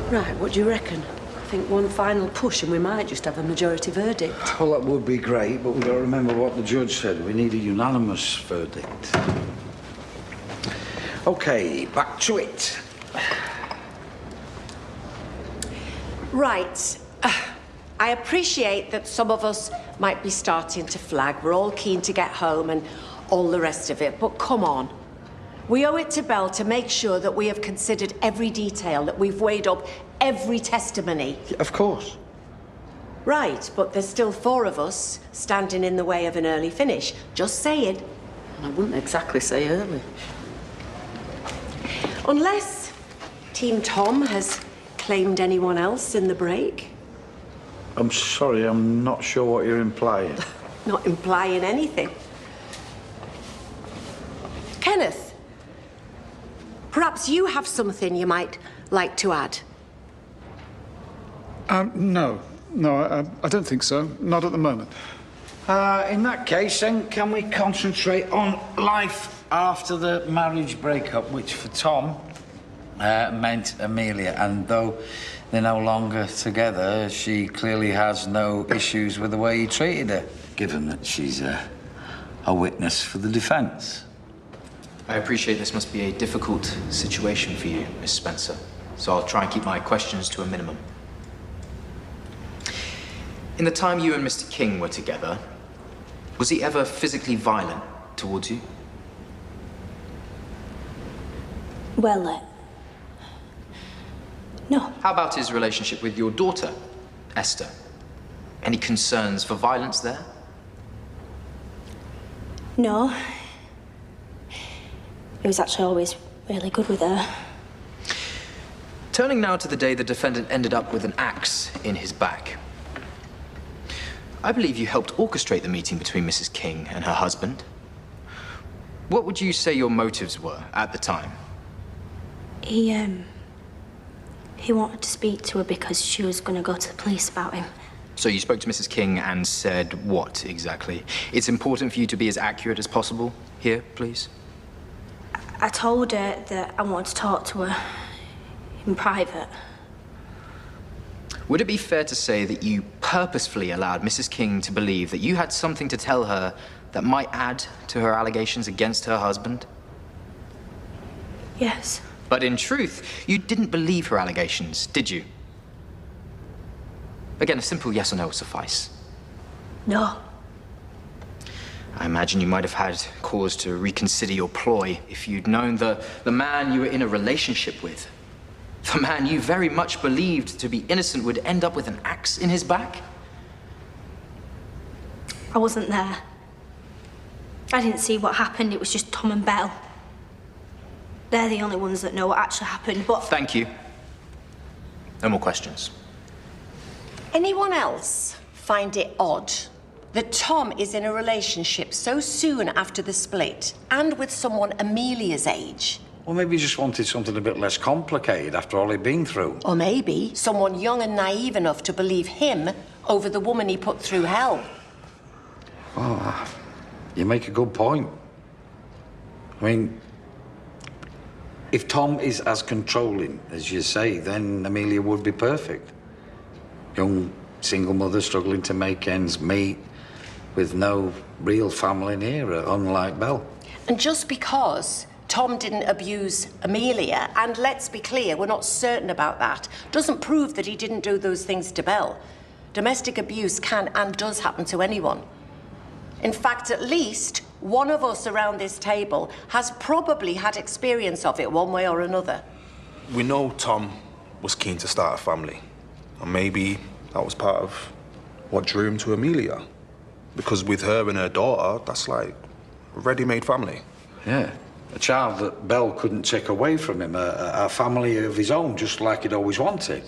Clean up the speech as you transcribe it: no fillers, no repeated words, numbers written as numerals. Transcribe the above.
Right, what do you reckon? I think one final push and we might just have a majority verdict. Well, that would be great, but we've got to remember what the judge said. We need a unanimous verdict. OK, back to it. Right. I appreciate that some of us might be starting to flag. We're all keen to get home and all the rest of it, but come on. We owe it to Belle to make sure that we have considered every detail, that we've weighed up every testimony. Yeah, of course. Right, but there's still 4 of us standing in the way of an early finish. Just saying. I wouldn't exactly say early. Unless Team Tom has claimed anyone else in the break. I'm sorry, I'm not sure what you're implying. Not implying anything. Kenneth, perhaps you have something you might like to add? No, I don't think so. Not at the moment. In that case, then, can we concentrate on life after the marriage breakup, which for Tom meant Amelia, and though they're no longer together, she clearly has no issues with the way he treated her, given that she's a witness for the defence. I appreciate this must be a difficult situation for you, Miss Spencer, so I'll try and keep my questions to a minimum. In the time you and Mr. King were together, was he ever physically violent towards you? Well, no. How about his relationship with your daughter, Esther? Any concerns for violence there? No. He was actually always really good with her. Turning now to the day the defendant ended up with an axe in his back. I believe you helped orchestrate the meeting between Mrs. King and her husband. What would you say your motives were at the time? He wanted to speak to her because she was going to go to the police about him. So you spoke to Mrs. King and said what exactly? It's important for you to be as accurate as possible here, please. I told her that I wanted to talk to her in private. Would it be fair to say that you purposefully allowed Mrs. King to believe that you had something to tell her that might add to her allegations against her husband? Yes. But in truth, you didn't believe her allegations, did you? Again, a simple yes or no will suffice. No. I imagine you might have had cause to reconsider your ploy if you'd known the man you were in a relationship with, the man you very much believed to be innocent, would end up with an axe in his back. I wasn't there. I didn't see what happened. It was just Tom and Belle. They're the only ones that know what actually happened, but... Thank you. No more questions. Anyone else find it odd that Tom is in a relationship so soon after the split and with someone Amelia's age? Well, maybe he just wanted something a bit less complicated after all he'd been through. Or maybe someone young and naive enough to believe him over the woman he put through hell. Well, you make a good point. I mean, if Tom is as controlling as you say, then Amelia would be perfect. Young single mother struggling to make ends meet with no real family near her, unlike Belle. And just because Tom didn't abuse Amelia, and let's be clear, we're not certain about that, doesn't prove that he didn't do those things to Belle. Domestic abuse can and does happen to anyone. In fact, at least one of us around this table has probably had experience of it one way or another. We know Tom was keen to start a family, and maybe that was part of what drew him to Amelia. Because with her and her daughter, that's like a ready-made family. Yeah, a child that Belle couldn't take away from him, a family of his own, just like he'd always wanted.